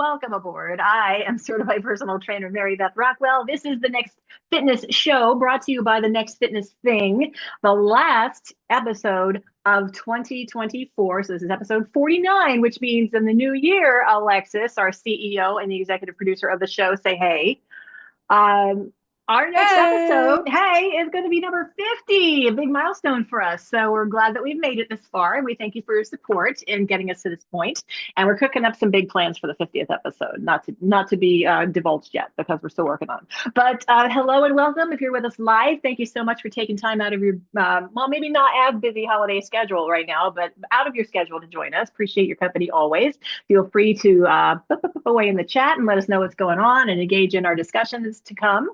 welcome aboard. I am certified personal trainer Mary Beth Rockwell. This is the Next Fitness Show brought to you by the Next Fitness Thing, the last episode of 2024. So this is episode 49, which means in the new year, Alexis, our CEO and the executive producer of the show, say hey. Um, our next Hey. episode, hey, is going to be number 50, a big milestone for us. So we're glad that we've made it this far. And we thank you for your support in getting us to this point. And we're cooking up some big plans for the 50th episode, not to be divulged yet because we're still working on. But hello and welcome. If you're with us live, thank you so much for taking time out of your, well, maybe not as busy holiday schedule right now, but out of your schedule to join us. Appreciate your company always. Feel free to put away in the chat and let us know what's going on and engage in our discussions to come.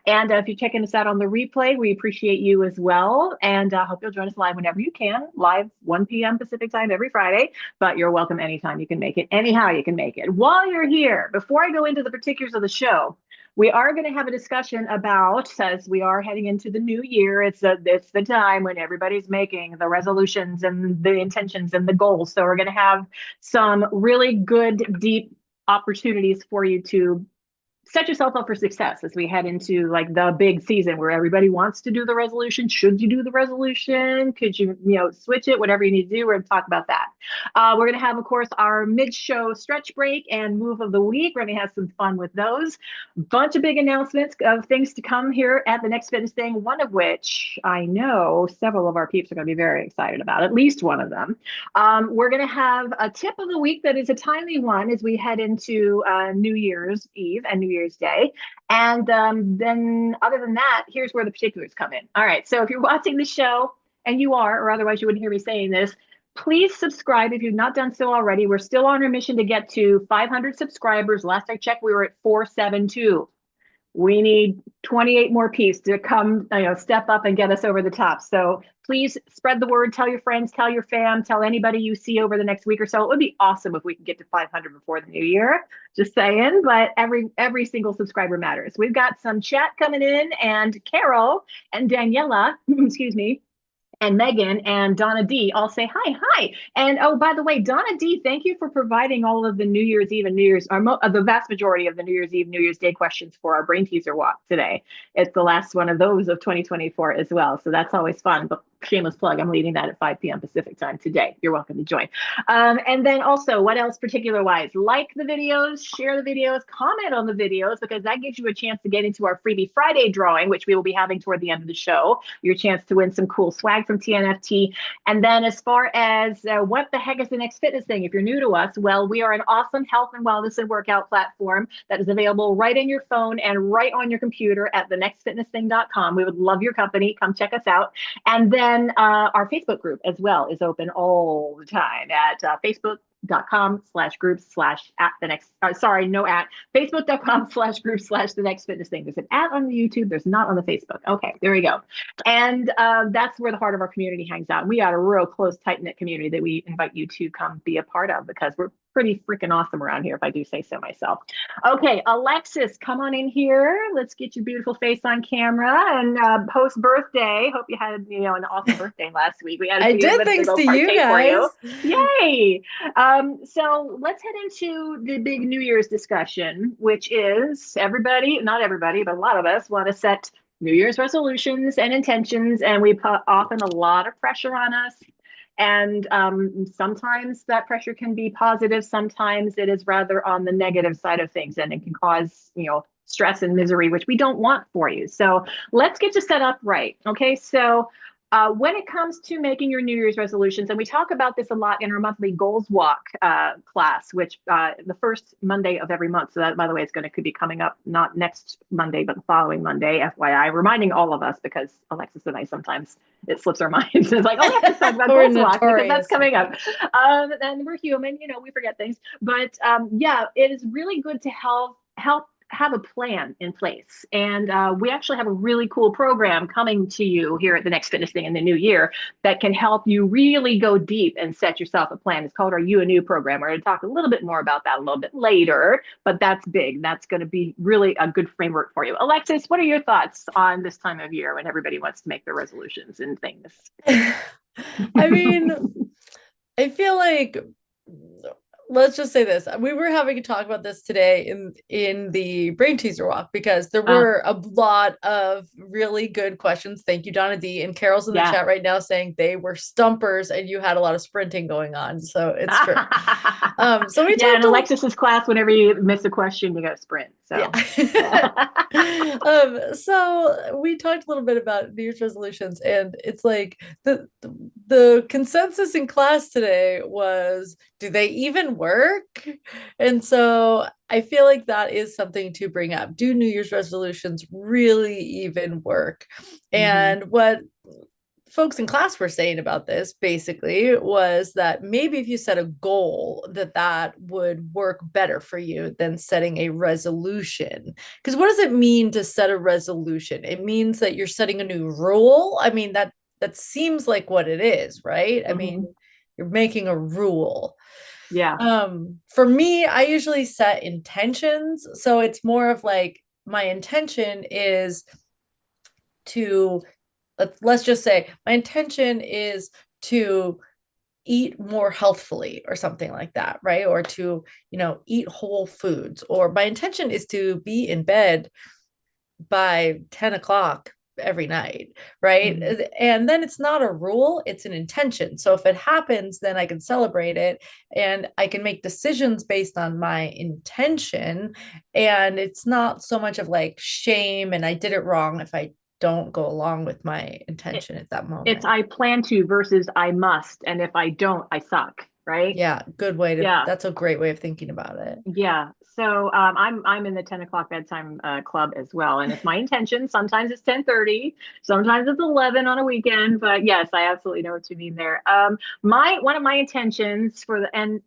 And if you're checking us out on the replay, we appreciate you as well. And I hope you'll join us live whenever you can, live 1 p.m. Pacific time every Friday. But you're welcome anytime you can make it, anyhow you can make it. While you're here, before I go into the particulars of the show, we are going to have a discussion about, as we are heading into the new year, it's the time when everybody's making the resolutions and the intentions and the goals. So we're going to have some really good, deep opportunities for you to set yourself up for success as we head into like the big season where everybody wants to do the resolution. Should you do the resolution? Could you, switch it? Whatever you need to do, we're going to talk about that. We're going to have, of course, our mid-show stretch break and move of the week. We're going to have some fun with those. Bunch of big announcements of things to come here at the Next Fitness Thing, one of which I know several of our peeps are going to be very excited about, at least one of them. We're going to have a tip of the week that is a timely one as we head into New Year's Eve and New Year's Day. And then other than that, here's where the particulars come in. All right. So if you're watching the show, and you are, or otherwise you wouldn't hear me saying this, please subscribe if you've not done so already. We're still on our mission to get to 500 subscribers. Last I checked, we were at 472. We need 28 more peeps to come, step up and get us over the top. So please spread the word, tell your friends, tell your fam, tell anybody you see over the next week or so. It would be awesome if we could get to 500 before the new year. Just saying, but every single subscriber matters. We've got some chat coming in, and Carol and Daniela, excuse me, and Megan and Donna D all say hi. And oh, by the way, Donna D, thank you for providing all of the New Year's Eve and the vast majority of the New Year's Eve, New Year's Day questions for our brain teaser walk today. It's the last one of those of 2024 as well. So that's always fun. But shameless plug, I'm leading that at 5 p.m. Pacific time today. You're welcome to join. And then also, what else particular wise? Like the videos, share the videos, comment on the videos, because that gives you a chance to get into our Freebie Friday drawing, which we will be having toward the end of the show. Your chance to win some cool swag from TNFT. And then as far as what the heck is the Next Fitness Thing? If you're new to us, well, we are an awesome health and wellness and workout platform that is available right in your phone and right on your computer at thenextfitnessthing.com. We would love your company. Come check us out. And then our Facebook group as well is open all the time at facebook.com/groups/ at the next, facebook.com/groups/ the Next Fitness Thing. There's an at on the YouTube. There's not on the Facebook. Okay, there we go. And that's where the heart of our community hangs out. We got a real close, tight-knit community that we invite you to come be a part of because we're pretty freaking awesome around here, if I do say so myself. Okay, Alexis, come on in here. Let's get your beautiful face on camera. And post birthday, hope you had an awesome birthday last week. We had a I few did, minutes thanks to to go you partake for you. guys. Yay! So let's head into the big New Year's discussion, which is not everybody, but a lot of us want to set New Year's resolutions and intentions, and we put often a lot of pressure on us. And sometimes that pressure can be positive. Sometimes it is rather on the negative side of things, and it can cause, stress and misery, which we don't want for you. So let's get you set up right. Okay. So when it comes to making your New Year's resolutions, and we talk about this a lot in our monthly goals walk class, which the first Monday of every month. So that, by the way, could be coming up not next Monday, but the following Monday, FYI, reminding all of us because Alexis and I sometimes it slips our minds. It's like, oh, we have to talk about We're goals walk because that's notorious. coming up. And we're human, we forget things. But yeah, it is really good to help have a plan in place. And we actually have a really cool program coming to you here at the Next Fitness Thing in the new year that can help you really go deep and set yourself a plan. It's called our You Anew program. We're going to talk a little bit more about that a little bit later, but that's big. That's going to be really a good framework for you. Alexis, what are your thoughts on this time of year when everybody wants to make their resolutions and things? I mean, I feel like let's just say this. We were having a talk about this today in the brain teaser walk because there Uh, were a lot of really good questions. Thank you, Donna D. And Carol's in the yeah. chat right now saying they were stumpers and you had a lot of sprinting going on. So it's true. So we Yeah, in talked a little. Alexis's class, whenever you miss a question, you got to sprint. Yeah. So, yeah. So we talked a little bit about New Year's resolutions, and it's like the consensus in class today was, do they even work? And so I feel like that is something to bring up. Do New Year's resolutions really even work? Hmm. And what folks in class were saying about this basically was that maybe if you set a goal that would work better for you than setting a resolution, because what does it mean to set a resolution? It means that you're setting a new rule. I mean, that seems like what it is, right? I mean, Hmm. you're making a rule. Yeah. For me, I usually set intentions, so it's more of like my intention is to, let's just say my intention is to eat more healthfully or something like that, right? Or to, eat whole foods. Or my intention is to be in bed by 10 o'clock every night, right? Hmm. And then it's not a rule, it's an intention. So if it happens, then I can celebrate it and I can make decisions based on my intention. And it's not so much of like shame and I did it wrong if I don't go along with my It, intention at that it's moment. I plan to versus I must. And if I don't, I suck. Right. Yeah, good way to, Yeah. that's a great way of thinking about it. Yeah. So I'm in the 10 o'clock bedtime club as well. And it's my intention. Sometimes it's 10:30, sometimes it's 11 on a weekend. But yes, I absolutely know what you mean there. My one of my intentions for the and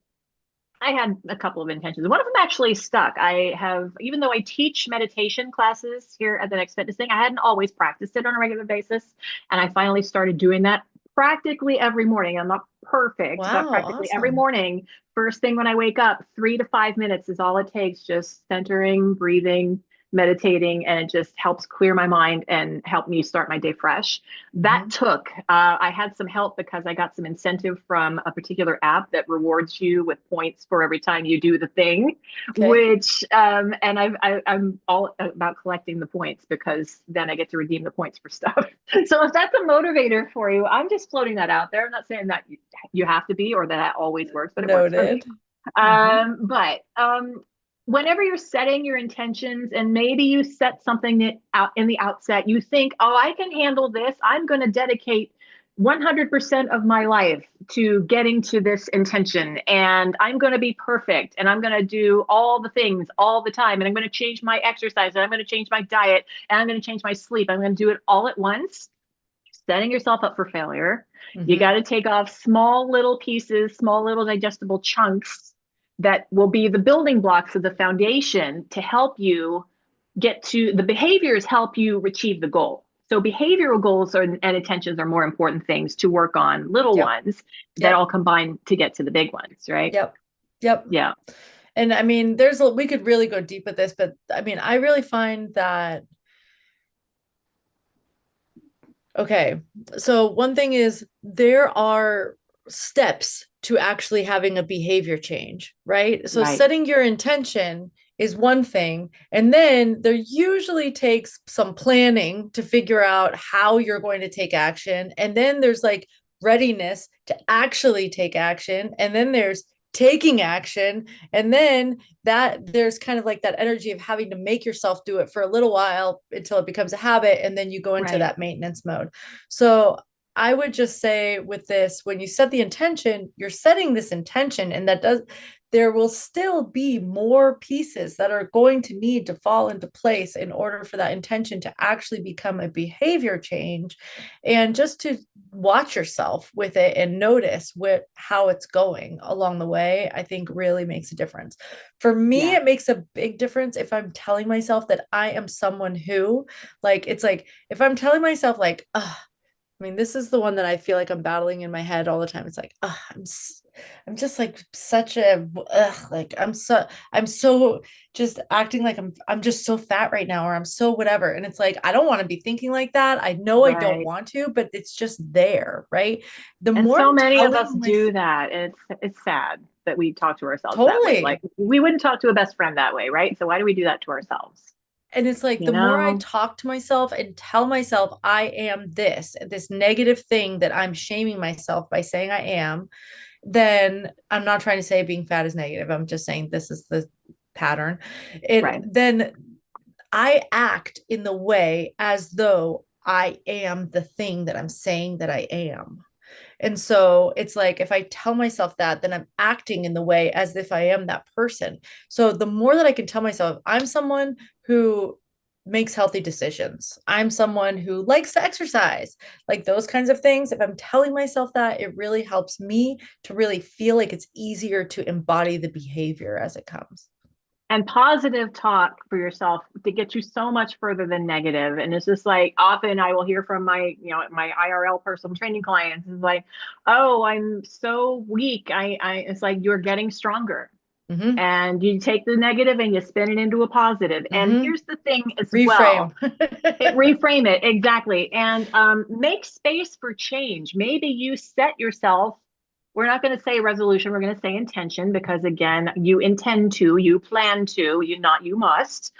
I had a couple of intentions. One of them actually stuck. I have, even though I teach meditation classes here at the Next Fitness thing, I hadn't always practiced it on a regular basis. And I finally started doing that practically every morning. I'm not perfect, but Wow, practically every awesome. morning, first thing when I wake up, 3 to 5 minutes is all it takes, just centering, breathing, meditating, and it just helps clear my mind and help me start my day fresh. That Mm-hmm. took, I had some help because I got some incentive from a particular app that rewards you with points for every time you do the thing, Okay. which, and I'm all about collecting the points because then I get to redeem the points for stuff. So if that's a motivator for you, I'm just floating that out there. I'm not saying that you have to be or that that always works, but it works for me. Noted. Mm-hmm. But whenever you're setting your intentions, and maybe you set something that out in the outset, you think, "Oh, I can handle this. I'm going to dedicate 100% of my life to getting to this intention, and I'm going to be perfect, and I'm going to do all the things all the time, and I'm going to change my exercise, and I'm going to change my diet, and I'm going to change my sleep. I'm going to do it all at once." Setting yourself up for failure. You got Mm-hmm. to take off small little pieces, small little digestible chunks that will be the building blocks of the foundation to help you get to the behaviors, help you achieve the goal. So behavioral goals and intentions are more important things to work on, little Yep. ones that Yep. all combine to get to the big ones, right? Yep. Yep. Yeah. And I mean, we could really go deep with this, but I mean, I really find that, okay. So one thing is there are steps to actually having a behavior change, right? So Right. setting your intention is one thing, and then there usually takes some planning to figure out how you're going to take action, and then there's like readiness to actually take action, and then there's taking action, and then that there's kind of like that energy of having to make yourself do it for a little while until it becomes a habit, and then you go into Right. that maintenance mode. So I would just say with this, when you set the intention, you're setting this intention, and there will still be more pieces that are going to need to fall into place in order for that intention to actually become a behavior change. And just to watch yourself with it and notice how it's going along the way, I think really makes a difference. For me, Yeah. it makes a big difference if I'm telling myself that I am someone who, like, it's like if I'm telling myself, like, I mean, this is the one that I feel like I'm battling in my head all the time. It's like, I'm just like such a, like I'm so just acting like I'm just so fat right now, or I'm so whatever. And it's like, I don't want to be thinking like that. I know I don't Right. want to, but it's just there, right? The And more so I'm many of us telling do myself, that. It's sad. that we talk to ourselves that way. Like Totally. we wouldn't talk to a best friend that way, right? So why do we do that to ourselves? And it's like You the more I know? talk to myself and tell myself I am this negative thing that I'm shaming myself by saying I am, then I'm not trying to say being fat is negative. I'm just saying this is the pattern. Right. Then I act in the way as though I am the thing that I'm saying that I am. And so it's like if I tell myself that, then I'm acting in the way as if I am that person. So the more that I can tell myself, I'm someone who makes healthy decisions. I'm someone who likes to exercise, like those kinds of things. If I'm telling myself that, it really helps me to really feel like it's easier to embody the behavior as it comes. And positive talk for yourself to get you so much further than negative. And it's just like often I will hear from my, my IRL personal training clients is like, oh, I'm so weak. It's like you're getting stronger. Mm-hmm. And you take the negative and you spin it into a positive. And Mm-hmm. here's the thing as Reframe. well. Reframe it exactly, and make space for change. Maybe you set yourself. We're not going to say resolution. We're going to say intention because again, you intend to, you plan to, you must.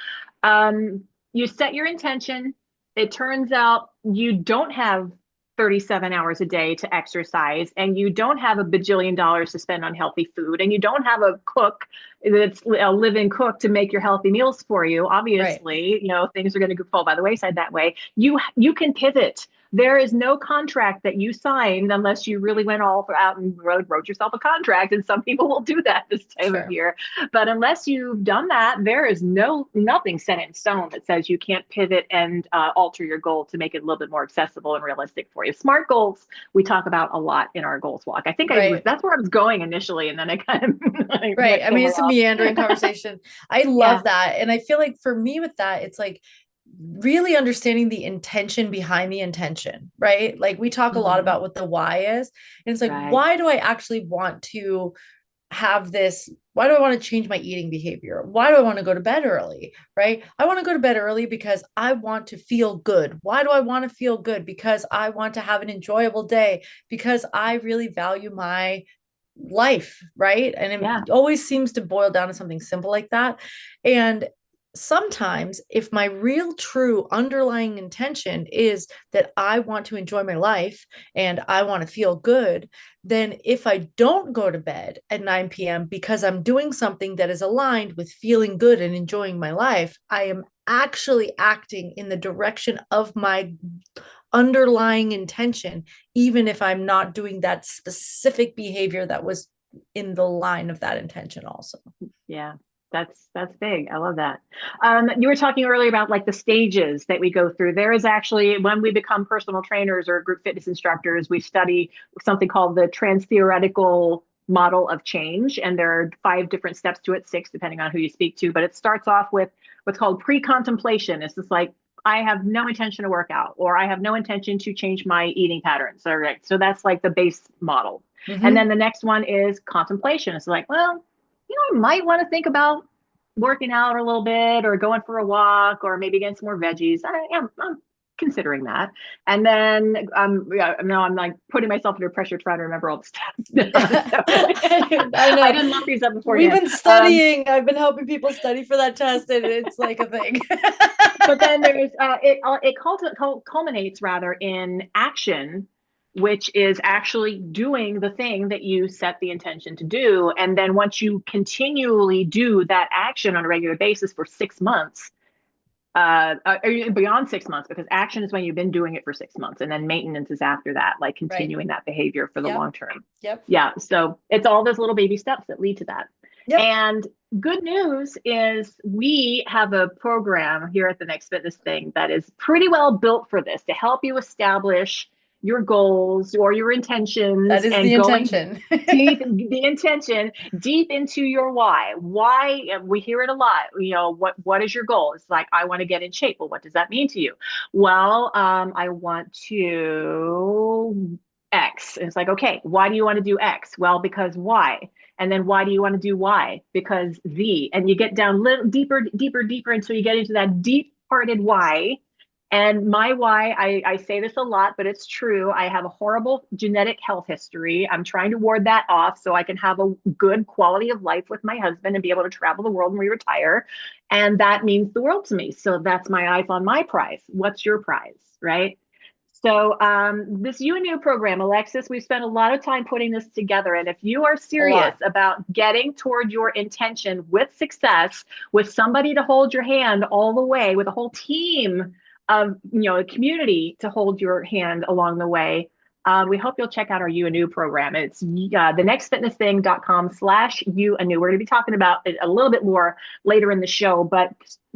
You set your intention. It turns out you don't have 37 hours a day to exercise, and you don't have a bajillion dollars to spend on healthy food, and you don't have a cook that's a live-in cook to make your healthy meals for you. Right. Obviously, things are going to fall by the wayside that way. You can pivot. There is no contract that you signed unless you really went all out and wrote yourself a contract. And some people will do that this time of Sure. year. But unless you've done that, there is nothing set in stone that says you can't pivot and alter your goal to make it a little bit more accessible and realistic for you. Smart goals we talk about a lot in our goals walk. I think Right. that's where I was going initially, and then I kind of I Right. went I mean, somewhere it's a else. meandering conversation. I Yeah. love that. And I feel like for me with that, it's like really understanding the intention behind the intention, right? Like we talk a lot Mm-hmm. about what the why is. And it's like, Right. why do I actually want to have this? Why do I want to change my eating behavior? Why do I want to go to bed early? Right? I want to go to bed early because I want to feel good. Why do I want to feel good? Because I want to have an enjoyable day, because I really value my life, right? And Yeah. it always seems to boil down to something simple like that. And sometimes, if my real, true underlying intention is that I want to enjoy my life and I want to feel good, then if I don't go to bed at 9 p.m. because I'm doing something that is aligned with feeling good and enjoying my life, I am actually acting in the direction of my underlying intention, even if I'm not doing that specific behavior that was in the line of that intention also. Yeah, that's big. I love that. You were talking earlier about like the stages that we go through. There is actually when we become personal trainers or group fitness instructors, we study something called the trans theoretical model of change, and there are 5 different steps to it, 6 depending on who you speak to. But it starts off with what's called pre-contemplation. It's just like I have no intention to work out, or I have no intention to change my eating patterns. All right, so that's like the base model. And Mm-hmm. then the next one is contemplation. It's like, well, I might want to think about working out a little bit or going for a walk or maybe getting some more veggies. I'm considering that. And then yeah, now I'm like putting myself under pressure trying to remember all the steps. So I I know. didn't look these up We've beforehand. been studying. I've been helping people study for that test, and it's like a thing. But then there's it culminates rather in action, which is actually doing the thing that you set the intention to do. And then once you continually do that action on a regular basis for 6 months, beyond 6 months, because action is when you've been doing it for 6 months, and then maintenance is after that, like Right. continuing that behavior for the Yep. long term. Yep. Yeah, so it's all those little baby steps that lead to that. Yep. And good news is we have a program here at the Next Fitness Thing that is pretty well built for this to help you establish your goals or your That intentions is the and going intention. deep, the intention deep into your why. Why we hear it a lot. What is your goal? It's like, I want to get in shape. Well, what does that mean to you? Well, I want to X. And it's like, okay, why do you want to do X? Well, because Y. And then why do you want to do Y? Because Z. And you get down little deeper, deeper, deeper until you get into that deep hearted why. And my why, I say this a lot, but it's true. I have a horrible genetic health history. I'm trying to ward that off so I can have a good quality of life with my husband and be able to travel the world when we retire. And that means the world to me. So that's my eyes on my prize. What's your prize, right? So this You Anew program, Alexis, we've spent a lot of time putting this together. And if you are A serious lot. about getting toward your intention with success, with somebody to hold your hand all the way, with a whole team of, a community to hold your hand along the way, we hope you'll check out our You Anew program. It's thenextfitnessthing.com/You Anew. We're going to be talking about it a little bit more later in the show, but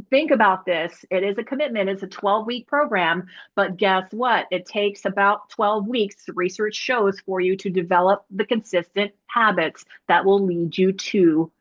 think about this. It is a commitment. It's a 12-week program, but guess what? It takes about 12 weeks, research shows, for you to develop the consistent habits that will lead you to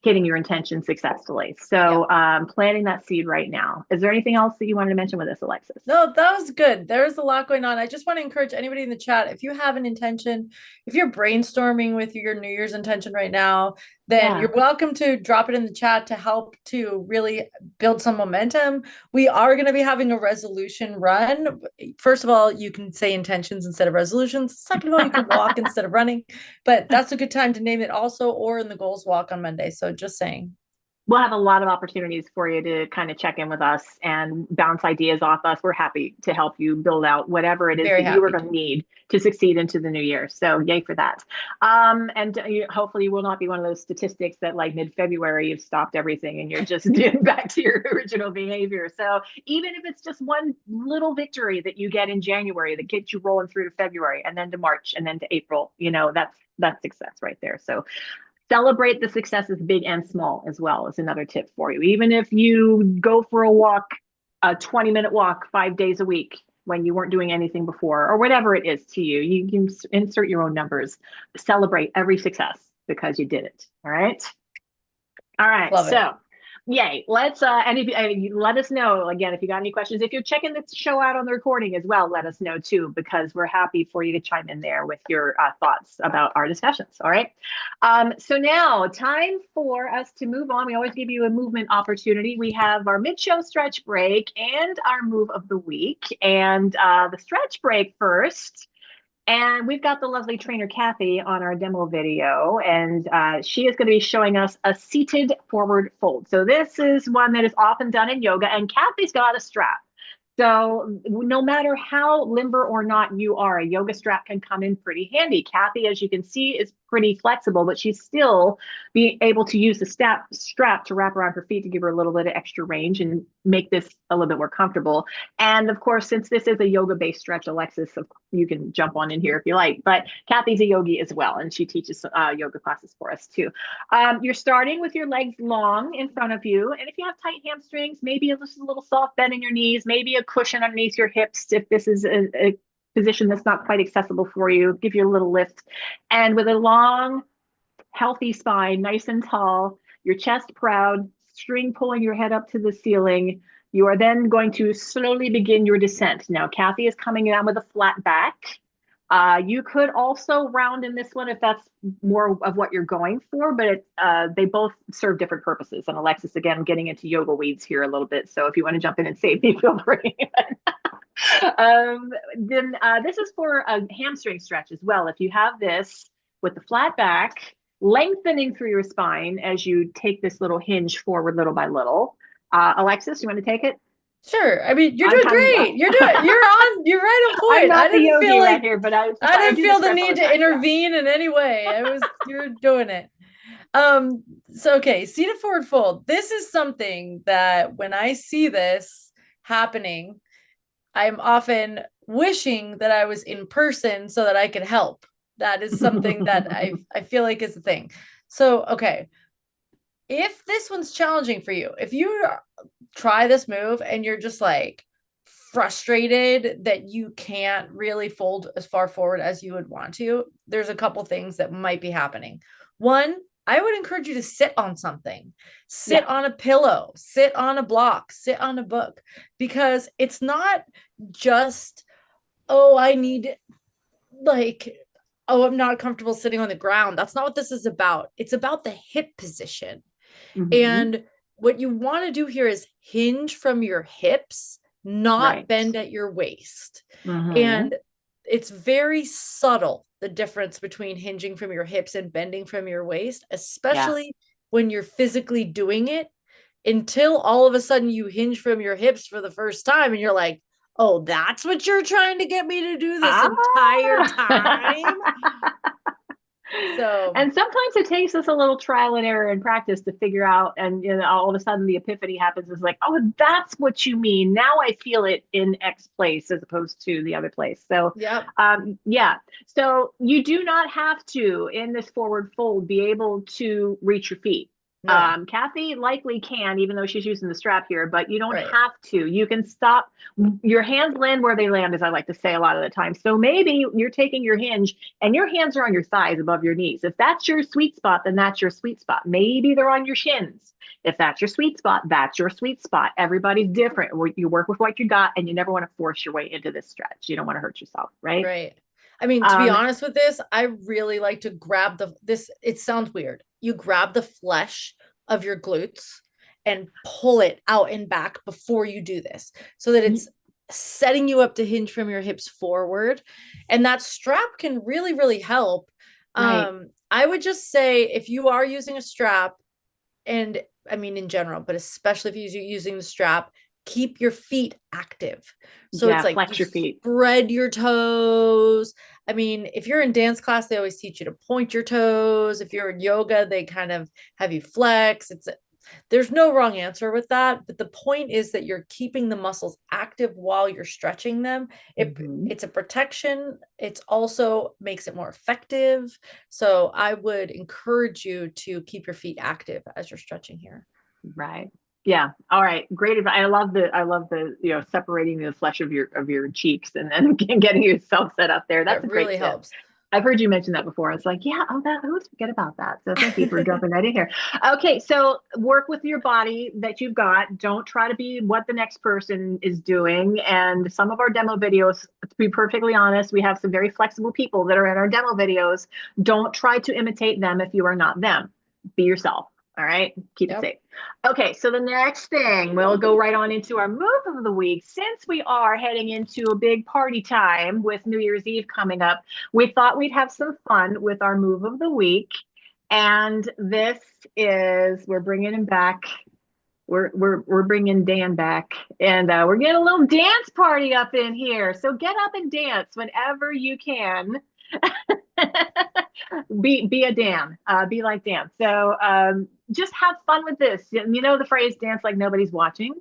hitting your intention successfully. Yep. So planting that seed right now. Is there anything else that you wanted to mention with this, Alexis? No, that was good. There's a lot going on. I just want to encourage anybody in the chat, if you have an intention, if you're brainstorming with your New Year's intention right now, then Yeah. you're welcome to drop it in the chat to help to really build some momentum. We are going to be having a resolution run. First of all, you can say intentions instead of resolutions. Second of all, you can walk instead of running, but that's a good time to name it also, or in the goals walk on Monday. So just saying. We'll have a lot of opportunities for you to kind of check in with us and bounce ideas off us. We're happy to help you build out whatever it is Very that you are happy going to to. need to succeed into the new year. So yay for that. And hopefully you will not be one of those statistics that like mid-February, you've stopped everything and you're just getting back to your original behavior. So even if it's just one little victory that you get in January that gets you rolling through to February and then to March and then to April, that's success right there. So celebrate the successes, big and small, as well, is another tip for you. Even if you go for a walk, a 20-minute walk 5 days a week when you weren't doing anything before, or whatever it is to you, you can insert your own numbers. Celebrate every success because you did it. All right. All right. Love it. So yay. Let's and if let us know again if you got any questions. If you're checking the show out on the recording as well, let us know too, because we're happy for you to chime in there with your thoughts about our discussions. All right. So now time for us to move on. We always give you a movement opportunity. We have our mid-show stretch break and our move of the week. And the stretch break first. And we've got the lovely trainer Kathy on our demo video, and she is going to be showing us a seated forward fold. So this is one that is often done in yoga, and Kathy's got a strap. So no matter how limber or not you are, a yoga strap can come in pretty handy. Kathy, as you can see, is pretty flexible, but she's still being able to use the strap to wrap around her feet to give her a little bit of extra range and make this a little bit more comfortable. And of course, since this is a yoga-based stretch, Alexis, you can jump on in here if you like, but Kathy's a yogi as well, and she teaches yoga classes for us too. You're starting with your legs long in front of you, and if you have tight hamstrings, maybe just a little soft bend in your knees, maybe a cushion underneath your hips if this is a position that's not quite accessible for you, give you a little lift. And with a long, healthy spine, nice and tall, your chest proud, string pulling your head up to the ceiling, you are then going to slowly begin your descent. Now, Kathy is coming down with a flat back. You could also round in this one if that's more of what you're going for, but they both serve different purposes. And Alexis, again, getting into yoga weeds here a little bit. So if you want to jump in and save me, feel free. Then this is for a hamstring stretch as well. If you have this with the flat back, lengthening through your spine as you take this little hinge forward little by little. Alexis, you want to take it? Sure. I mean, you're I'm doing kind of, great. You're right on I'm point. not the yogi right here, but I I didn't do feel this the stretch all need the to time. intervene in any way. You're doing it. So okay, seated forward fold. This is something that when I see this happening, I'm often wishing that I was in person so that I could help. That is something that I feel like is a thing. So, okay. If this one's challenging for you, if you try this move and you're just like frustrated that you can't really fold as far forward as you would want to, there's a couple things that might be happening. One, I would encourage you to sit on something, sit on a pillow, sit on a block, sit on a book, because it's not just, oh, I need like, oh, I'm not comfortable sitting on the ground. That's not what this is about. It's about the hip position. Mm-hmm. And what you want to do here is hinge from your hips, not Right. bend at your waist. Mm-hmm. And it's very subtle, the difference between hinging from your hips and bending from your waist, Yeah. especially when you're physically doing it, until all of a sudden you hinge from your hips for the first time and you're like, oh, that's what you're trying to get me to do this Ah. entire time. So, And sometimes it takes us a little trial and error and practice to figure out, and all of a sudden the epiphany happens. Is like, oh, that's what you mean. Now I feel it in X place as opposed to the other place. So, yep. yeah. So you do not have to, in this forward fold, be able to reach your feet. No. Kathy likely can, even though she's using the strap here, but you don't Right. have to. You can stop. Your hands land where they land, as I like to say a lot of the time. So maybe you're taking your hinge and your hands are on your thighs above your knees. If that's your sweet spot, then that's your sweet spot. Maybe they're on your shins. If that's your sweet spot, that's your sweet spot. Everybody's different. You work with what you got, and you never want to force your way into this stretch. You don't want to hurt yourself, right? Right. I mean, to be Um, honest with this, I really like to grab it sounds weird. You grab the flesh of your glutes and pull it out and back before you do this so that it's setting you up to hinge from your hips forward. And that strap can really, really help. right. I would just say if you are using a strap, and I mean in general, but especially if you're using the strap, keep your feet active. So it's Yeah, like you flex your feet. spread your toes. I mean, if you're in dance class, they always teach you to point your toes. If you're in yoga, they kind of have you flex. There's no wrong answer with that, but the point is that you're keeping the muscles active while you're stretching them. Mm-hmm. It's a protection. It's also makes it more effective. So I would encourage you to keep your feet active as you're stretching here. Right. Yeah. All right. Great advice. I love the separating the flesh of your cheeks and then getting yourself set up there. That's It a great really tip. helps. I've heard you mention that before. It's like, yeah, oh, that I always forget about that. So thank you for jumping right in here. Okay, so work with your body that you've got. Don't try to be what the next person is doing. And some of our demo videos, to be perfectly honest, we have some very flexible people that are in our demo videos. Don't try to imitate them if you are not them. Be yourself. All right, keep it Yep. safe. Okay, so the next thing, we'll go right on into our move of the week. Since we are heading into a big party time with New Year's Eve coming up, we thought we'd have some fun with our move of the week. And this is, we're bringing him back. We're bringing Dan back, and we're getting a little dance party up in here. So get up and dance whenever you can. Be a Dan. Be like Dan. So just have fun with this. You know the phrase "dance like nobody's watching."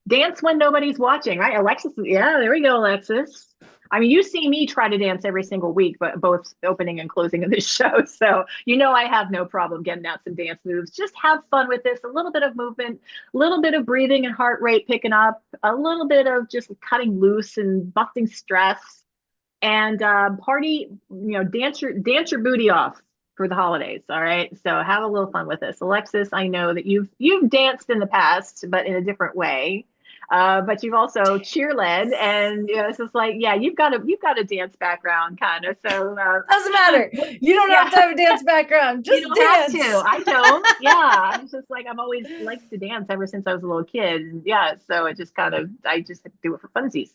Dance when nobody's watching, right? Alexis, yeah, there we go, Alexis. I mean, you see me try to dance every single week, but both opening and closing of this show. So I have no problem getting out some dance moves. Just have fun with this. A little bit of movement, a little bit of breathing and heart rate picking up, a little bit of just cutting loose and busting stress, and party. Dance your booty off for the holidays. All right. So have a little fun with this. Alexis, I know that you've danced in the past, but in a different way. But you've also cheerled, and it's just like, yeah, you've got a dance background, kind of. So Doesn't matter. You don't yeah, have to have a dance background. you Just don't have dance. to. I don't. Yeah, I'm just like I'm always liked to dance ever since I was a little kid. And yeah, so it just kind of I just do it for funsies.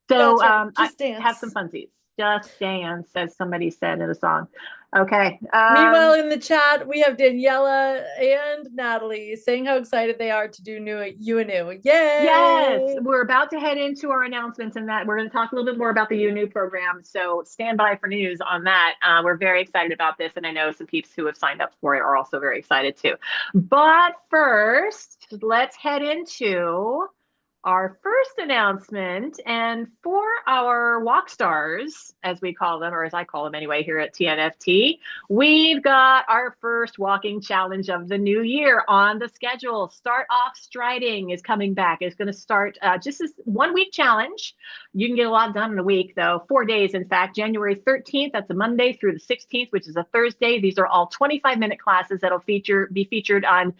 So That's right. I Just have some dance. funsies. Just dance, as somebody said in a song. Okay. Meanwhile, in the chat, we have Daniela and Natalie saying how excited they are to do You Anew. Yes, Yay! we're about to head into our announcements, and that we're going to talk a little bit more about the You Anew program. So stand by for news on that. We're very excited about this, and I know some peeps who have signed up for it are also very excited too. But first, let's head into our first announcement. And for our walk stars, as we call them, or as I call them anyway, here at TNFT, we've got our first walking challenge of the new year on the schedule. Start Off Striding is coming back. It's going to start just as 1 week challenge. You can get a lot done in a week, though. 4 days, in fact. January 13th, that's a Monday, through the 16th, which is a Thursday. These are all 25-minute classes that'll be featured on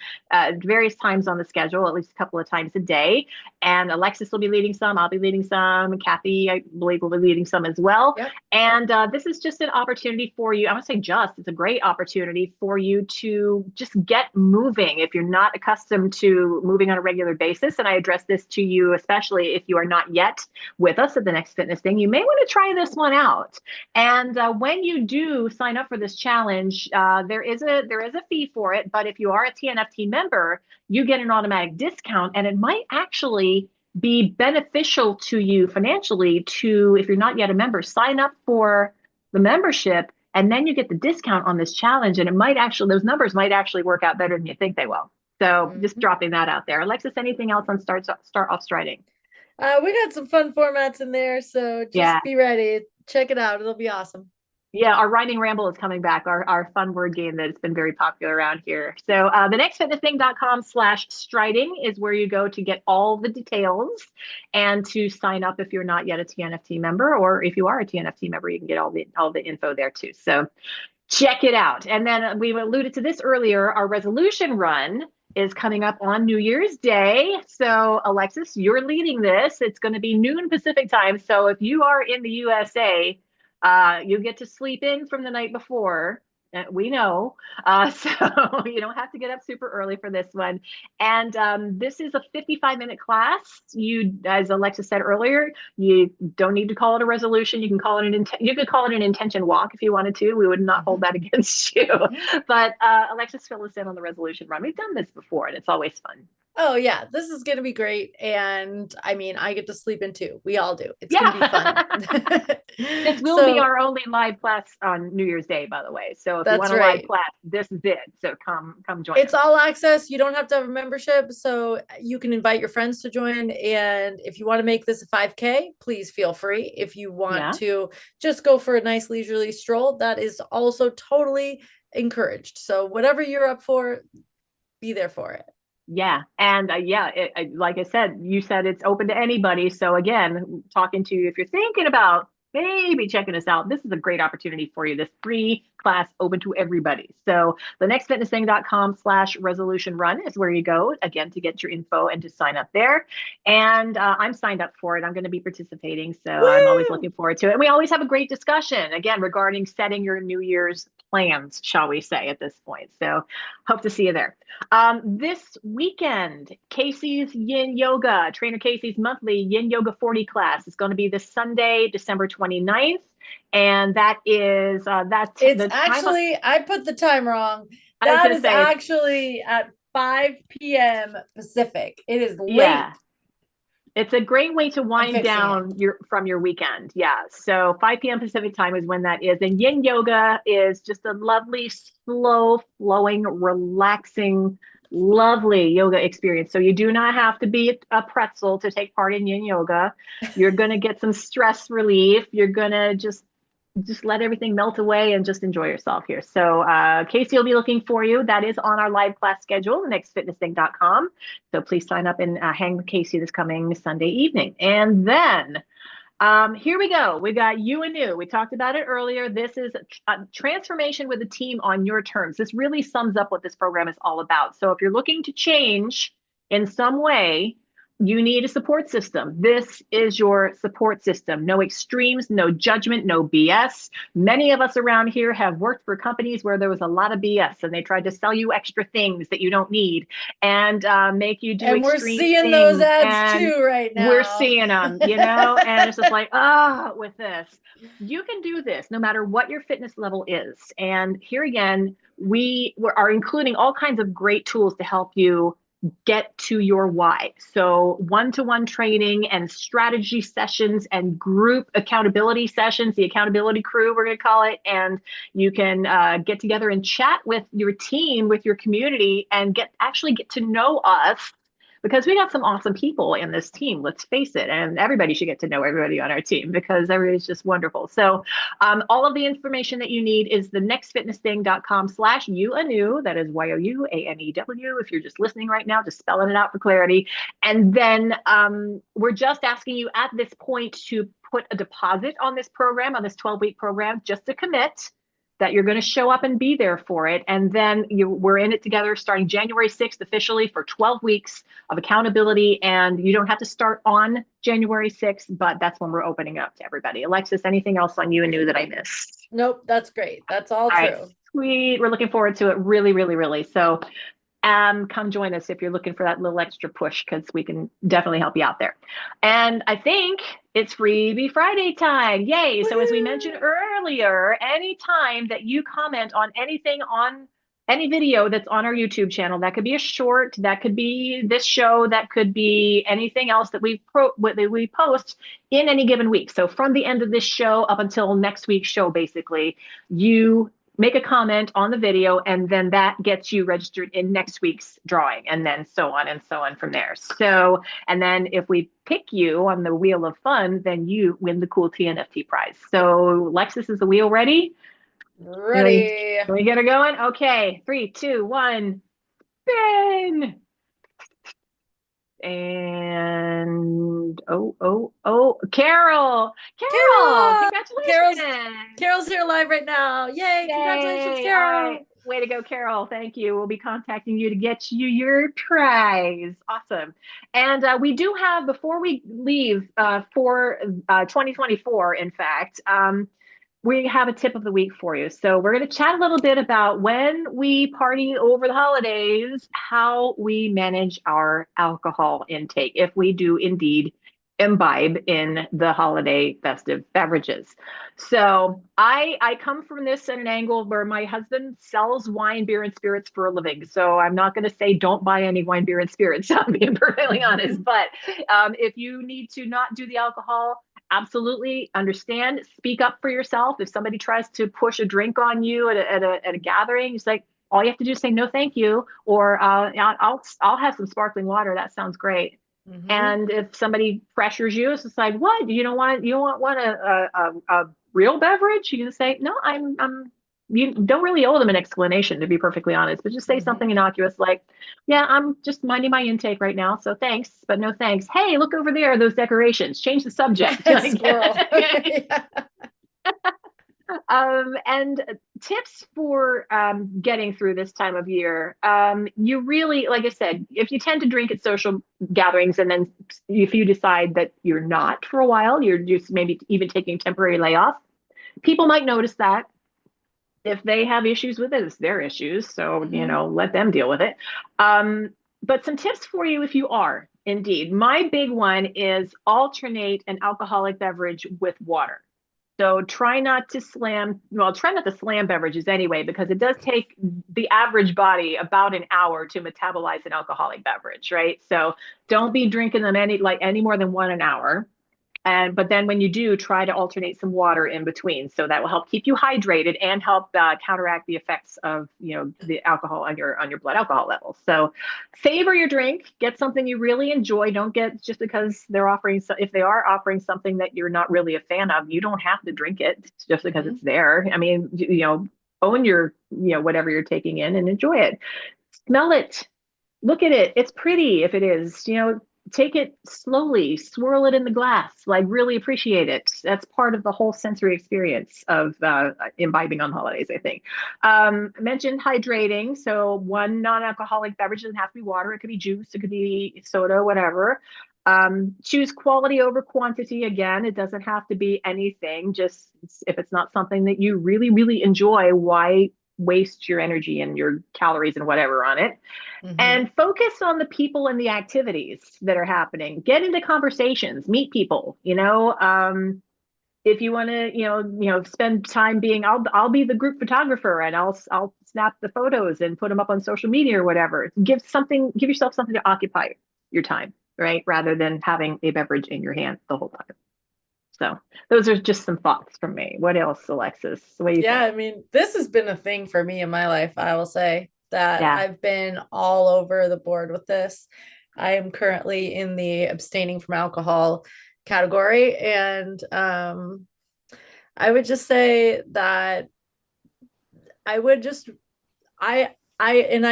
various times on the schedule, at least a couple of times a day. and Alexis will be leading some. I'll be leading some. Kathy, I believe, will be leading some as well. Yep. And this is just an opportunity for you. I want to say it's a great opportunity for you to just get moving if you're not accustomed to moving on a regular basis. And I address this to you, especially if you are not yet with us at the Next Fitness Thing. You may want to try this one out. And when you do sign up for this challenge, there is a fee for it. But if you are a TNFT member, you get an automatic discount, and it might actually be beneficial to you financially to, if you're not yet a member, sign up for the membership, and then you get the discount on this challenge. And it might actually, those numbers might actually work out better than you think they will. So just dropping that out there. Alexis, anything else on start off striding? We got some fun formats in there, so just be ready. Check it out. It'll be awesome. Yeah, our Writing Ramble is coming back, our fun word game that has been very popular around here. So the nextfitnessthing.com/striding is where you go to get all the details and to sign up if you're not yet a TNFT member, or if you are a TNFT member, you can get all the info there too. So check it out. And then we alluded to this earlier, our resolution run is coming up on New Year's Day. So Alexis, you're leading this. It's going to be noon Pacific time. So if you are in the USA, you get to sleep in from the night before. We know. So you don't have to get up super early for this one. And this is a 55-minute class. You, as Alexa said earlier, you don't need to call it a resolution. You can call it an intention walk if you wanted to. We would not hold that against you. But Alexis, fill us in on the resolution run. We've done this before, and it's always fun. Oh yeah, this is gonna be great. And I mean, I get to sleep in too. We all do. It's gonna be fun. This will be our only live class on New Year's Day, by the way. So if you want a live class, this is it. So come join us. It's all access. You don't have to have a membership, so you can invite your friends to join. And if you want to make this a 5K, please feel free. If you want to just go for a nice leisurely stroll, that is also totally encouraged. So whatever you're up for, be there for it. Yeah. And like I said, you said it's open to anybody. So again, talking to you, if you're thinking about maybe checking us out, this is a great opportunity for you. This free class open to everybody. So the nextfitnessthing.com/resolution run is where you go, again, to get your info and to sign up there. And I'm signed up for it. I'm going to be participating. So I'm always looking forward to it. And we always have a great discussion, again, regarding setting your New Year's plans, shall we say, at this point. So hope to see you there. This weekend, Kacey's Yin Yoga, Trainer Kacey's monthly Yin Yoga 40 class is going to be this Sunday, December 29th. And that is I put the time wrong. That is actually at 5 p.m. Pacific. It is late. Yeah. It's a great way to wind down from your weekend. Yeah. So 5 p.m. Pacific time is when that is. And Yin Yoga is just a lovely, slow flowing, relaxing, lovely yoga experience. So you do not have to be a pretzel to take part in Yin Yoga. You're going to get some stress relief. You're going to just let everything melt away and just enjoy yourself here. So Kacey will be looking for you. That is on our live class schedule, nextfitnessthing.com. So please sign up and hang with Kacey this coming Sunday evening. And then here we go. We got You Anew. We talked about it earlier. This is a transformation with a team on your terms. This really sums up what this program is all about. So if you're looking to change in some way, you need a support system. This is your support system. No extremes, no judgment, no BS. Many of us around here have worked for companies where there was a lot of BS and they tried to sell you extra things that you don't need and make you do extreme things. And we're seeing those ads too right now. We're seeing them, and it's just like, with this. You can do this no matter what your fitness level is. And here again, we are including all kinds of great tools to help you get to your why. So one-to-one training and strategy sessions and group accountability sessions, the accountability crew, we're going to call it. And you can get together and chat with your team, with your community, and get to know us, because we got some awesome people in this team, let's face it. And everybody should get to know everybody on our team because everybody's just wonderful. So all of the information that you need is the nextfitnessthing.com/You Anew. That is YOUANEW. If you're just listening right now, just spelling it out for clarity. And then we're just asking you at this point to put a deposit on this program, on this 12-week program, just to commit. that you're going to show up and be there for it. And then we're in it together starting January 6th officially for 12 weeks of accountability. And you don't have to start on January 6th, but that's when we're opening up to everybody. Alexis, anything else on You Anew that I missed? Nope, that's great. That's all All right, true. sweet. We're looking forward to it. Really, really, really. So come join us if you're looking for that little extra push, because we can definitely help you out there. And I think it's Freebie Friday time. Yay. So as we mentioned earlier, anytime that you comment on anything on any video that's on our YouTube channel, that could be a short, that could be this show, that could be anything else that we post in any given week. So from the end of this show up until next week's show, basically, you make a comment on the video, and then that gets you registered in next week's drawing, and then so on from there. So, and then if we pick you on the Wheel of Fun, then you win the cool TNFT prize. So, Lexus, is the wheel ready? Ready. Can we get her going? Okay, 3, 2, 1, spin. And Carol, congratulations. Carol's here live right now. Yay. Congratulations, Yay. Carol. All right. Way to go, Carol. Thank you. We'll be contacting you to get you your prize. Awesome. And we do have, before we leave for 2024, in fact, we have a tip of the week for you. So we're going to chat a little bit about, when we party over the holidays, how we manage our alcohol intake, if we do indeed imbibe in the holiday festive beverages. So I come from this at an angle where my husband sells wine, beer, and spirits for a living. So I'm not going to say don't buy any wine, beer, and spirits. I'm being perfectly honest. But if you need to not do the alcohol, absolutely understand. Speak up for yourself. If somebody tries to push a drink on you at a gathering, it's like, all you have to do is say no, thank you, or I'll have some sparkling water. That sounds great. Mm-hmm. And if somebody pressures you, it's just like, what? You don't want a real beverage? You can say, no, I'm you don't really owe them an explanation, to be perfectly honest, but just say something innocuous like, yeah, I'm just minding my intake right now, so thanks, but no thanks. Hey, look over there, those decorations. Change the subject. Squirrel. And tips for getting through this time of year. You really, like I said, if you tend to drink at social gatherings, and then if you decide that you're not for a while, you're just maybe even taking temporary layoff, people might notice that. If they have issues with it, it's their issues. So, let them deal with it. But some tips for you if you are indeed. My big one is alternate an alcoholic beverage with water. So try not to slam beverages anyway, because it does take the average body about an hour to metabolize an alcoholic beverage, right? So don't be drinking them any more than one an hour. But then when you do, try to alternate some water in between. So that will help keep you hydrated and help counteract the effects of, the alcohol on your blood alcohol levels. So savor your drink, get something you really enjoy. Don't get, just because if they are offering something that you're not really a fan of, you don't have to drink it just because it's there. I mean, own your, whatever you're taking in, and enjoy it. Smell it. Look at it. It's pretty if it is, take it slowly, swirl it in the glass, like really appreciate it. That's part of the whole sensory experience of imbibing on holidays, I think. I mentioned hydrating. So one non-alcoholic beverage doesn't have to be water. It could be juice, it could be soda, whatever. Choose quality over quantity. Again, it doesn't have to be anything. Just if it's not something that you really, really enjoy, why waste your energy and your calories and whatever on it? And focus on the people and the activities that are happening. Get into conversations, meet people. If you want to, spend time being, I'll be the group photographer, and I'll snap the photos and put them up on social media or whatever. Give yourself something to occupy your time, right? Rather than having a beverage in your hand the whole time. So those are just some thoughts from me. What else, Alexis? What do you think? I mean, this has been a thing for me in my life. I will say that I've been all over the board with this. I am currently in the abstaining from alcohol category. And I would just say that I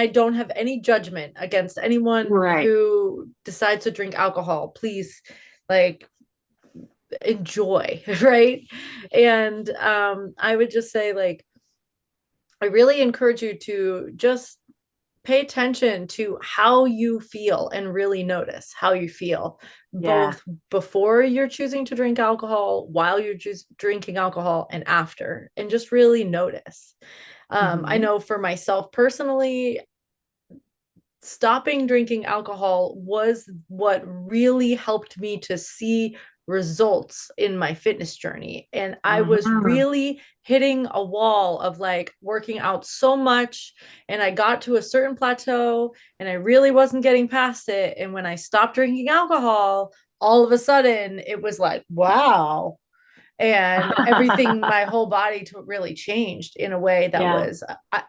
don't have any judgment against anyone who decides to drink alcohol. Please, enjoy, right? And I would just say, I really encourage you to just pay attention to how you feel and really notice how you feel, Yeah. both before you're choosing to drink alcohol, while you're just drinking alcohol, and after, and just really notice. I know for myself personally, stopping drinking alcohol was what really helped me to see results in my fitness journey. And I was Mm-hmm. really hitting a wall of like working out so much, and I got to a certain plateau and I really wasn't getting past it. And when I stopped drinking alcohol, all of a sudden it was like, wow, and everything, my whole body really changed in a way that Yeah. was,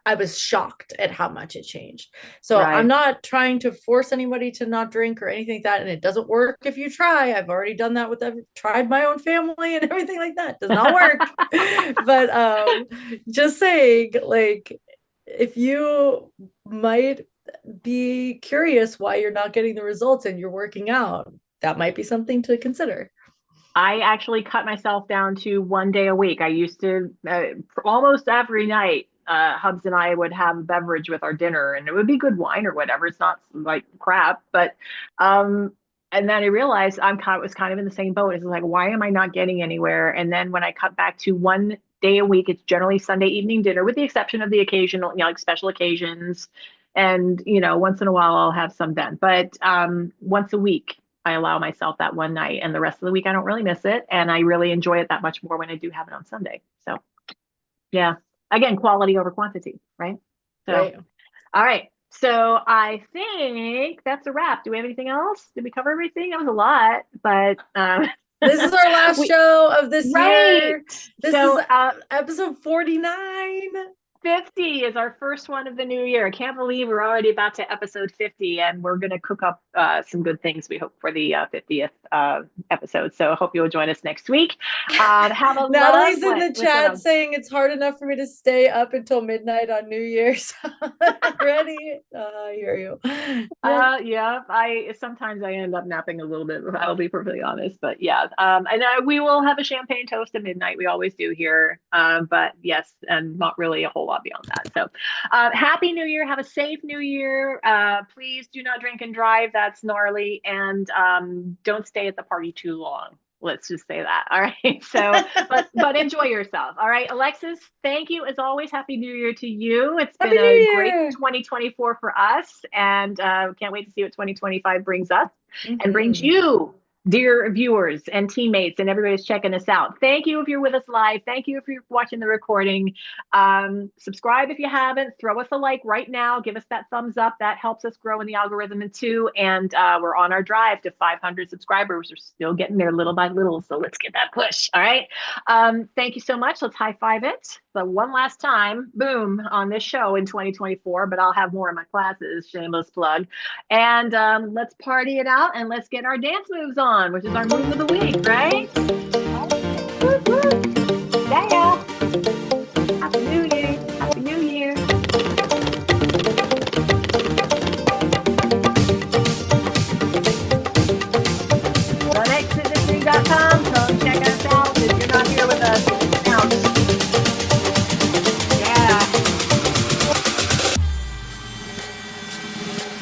I was shocked at how much it changed. So I'm Right. not trying to force anybody to not drink or anything like that, and it doesn't work if you try. I've already done that with tried my own family and everything like that. It does not work. But just saying, like, if you might be curious why you're not getting the results and you're working out, that might be something to consider. I actually cut myself down to 1 day a week. I used to almost every night. Hubs and I would have a beverage with our dinner, and it would be good wine or whatever. It's not like crap, but um, and then I realized was kind of in the same boat. It's like, why am I not getting anywhere? And then when I cut back to 1 day a week, it's generally Sunday evening dinner, with the exception of the occasional, like special occasions, and once in a while I'll have some then. But once a week, I allow myself that one night, and the rest of the week I don't really miss it, and I really enjoy it that much more when I do have it on Sunday. So yeah, again, quality over quantity, right? So Right. all right, so I think that's a wrap. Do we have anything else? Did we cover everything? That was a lot, but This is our last we show of this right. year. This is So episode 49. 50 is our first one of the new year. I can't believe we're already about to episode 50, and we're going to cook up some good things, we hope, for the 50th episode. So I hope you'll join us next week. Have a Natalie's in what? the What's going chat on? saying it's hard enough for me to stay up until midnight on New Year's. Ready? I hear you. Yep. Yeah, sometimes I end up napping a little bit. I'll be perfectly honest, but yeah. And we will have a champagne toast at midnight. We always do here. But yes, and not really a whole lot beyond that. So, happy New Year. Have a safe New Year. Please do not drink and drive. That's gnarly. And don't stay at the party too long. Let's just say that. All right. So, but enjoy yourself. All right, Alexis. Thank you as always. Happy New Year to you. It's Happy been New a great Year. 2024 for us, and can't wait to see what 2025 brings us and brings Mhm. you, dear viewers and teammates, and everybody who's checking us out. Thank you if you're with us live. Thank you if you're watching the recording. Subscribe if you haven't. Throw us a like right now. Give us that thumbs up. That helps us grow in the algorithm too. And we're on our drive to 500 subscribers. We're still getting there little by little. So let's get that push. All right. Thank you so much. Let's high five it. So one last time, boom, on this show in 2024, but I'll have more in my classes, shameless plug. And let's party it out, and let's get our dance moves on, which is our move of the week, right? Woo, woo.